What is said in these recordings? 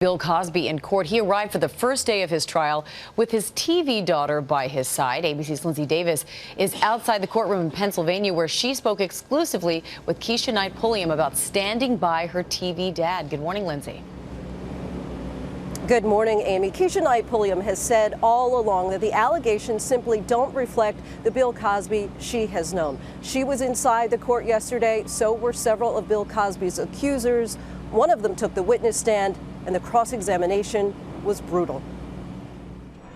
Bill Cosby in court. He arrived for the first day of his trial with his TV daughter by his side. ABC's Lindsay Davis is outside the courtroom in Pennsylvania, where she spoke exclusively with Keshia Knight Pulliam about standing by her TV dad. Good morning, Lindsay. Good morning, Amy. Keshia Knight Pulliam has said all along that the allegations simply don't reflect the Bill Cosby she has known. She was inside the court yesterday, so were several of Bill Cosby's accusers. One of them took the witness stand, and the cross-examination was brutal.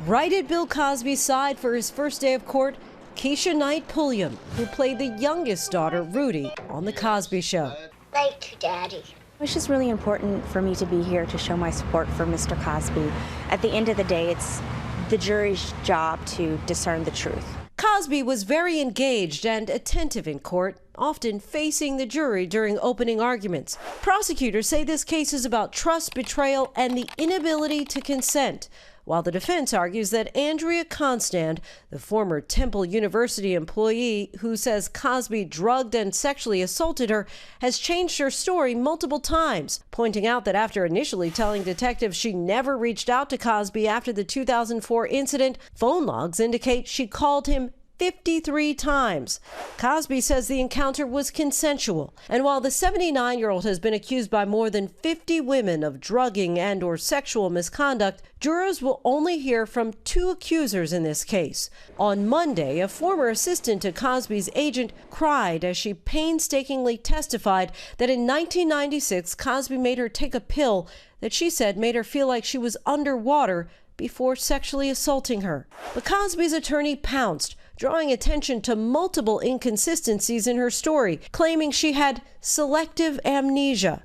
Right at Bill Cosby's side for his first day of court, Keshia Knight Pulliam, who played the youngest daughter, Rudy, on The Cosby Show. Thank you, Daddy. It's just really important for me to be here to show my support for Mr. Cosby. At the end of the day, it's the jury's job to discern the truth. Cosby was very engaged and attentive in court, often facing the jury during opening arguments. Prosecutors say this case is about trust, betrayal, and the inability to consent, while the defense argues that Andrea Constand, the former Temple University employee who says Cosby drugged and sexually assaulted her, has changed her story multiple times, pointing out that after initially telling detectives she never reached out to Cosby after the 2004 incident, phone logs indicate she called him 53 times. Cosby says the encounter was consensual. And while the 79-year-old has been accused by more than 50 women of drugging and/or sexual misconduct, jurors will only hear from 2 accusers in this case. On Monday, a former assistant to Cosby's agent cried as she painstakingly testified that in 1996, Cosby made her take a pill that she said made her feel like she was underwater before sexually assaulting her. But Cosby's attorney pounced, drawing attention to multiple inconsistencies in her story, claiming she had selective amnesia.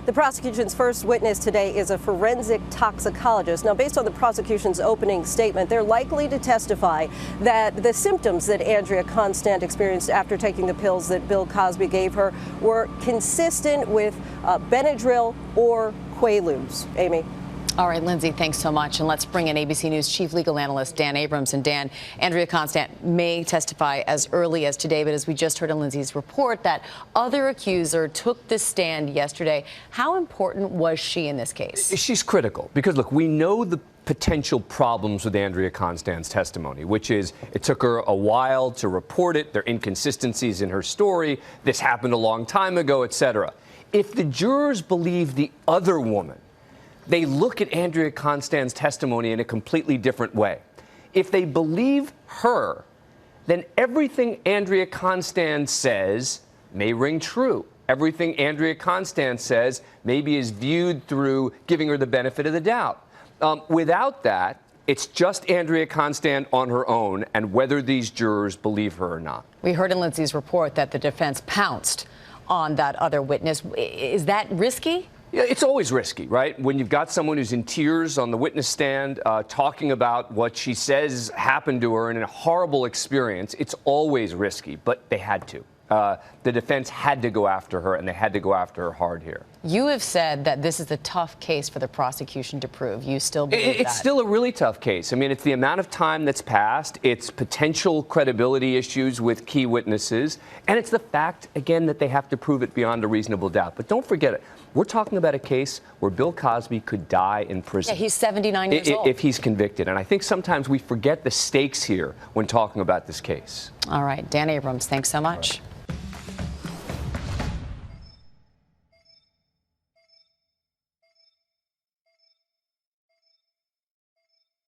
The prosecution's first witness today is a forensic toxicologist. Now, based on the prosecution's opening statement, they're likely to testify that the symptoms that Andrea Constand experienced after taking the pills that Bill Cosby gave her were consistent with Benadryl or Quaaludes. Amy. All right, Lindsay, thanks so much. And let's bring in ABC News Chief Legal Analyst Dan Abrams. And Dan, Andrea Constand may testify as early as today, but as we just heard in Lindsay's report, that other accuser took the stand yesterday. How important was she in this case? She's critical because, look, we know the potential problems with Andrea Constand's testimony, which is it took her a while to report it. There are inconsistencies in her story. This happened a long time ago, etc. If the jurors believe the other woman, they look at Andrea Constand's testimony in a completely different way. If they believe her, then everything Andrea Constand says may ring true. Everything Andrea Constand says maybe is viewed through giving her the benefit of the doubt. Without that, it's just Andrea Constand on her own and whether these jurors believe her or not. We heard in Lindsay's report that the defense pounced on that other witness. Is that risky? Yeah, it's always risky, right? When you've got someone who's in tears on the witness stand talking about what she says happened to her in a horrible experience, it's always risky, but they had to. The defense had to go after her, and they had to go after her hard here. You have said that this is a tough case for the prosecution to prove. You still believe that? It's still a really tough case. I mean, it's the amount of time that's passed, it's potential credibility issues with key witnesses, and it's the fact, again, that they have to prove it beyond a reasonable doubt. But don't forget it. We're talking about a case where Bill Cosby could die in prison. Yeah, he's 79 years old. If he's convicted. And I think sometimes we forget the stakes here when talking about this case. All right. Dan Abrams, thanks so much.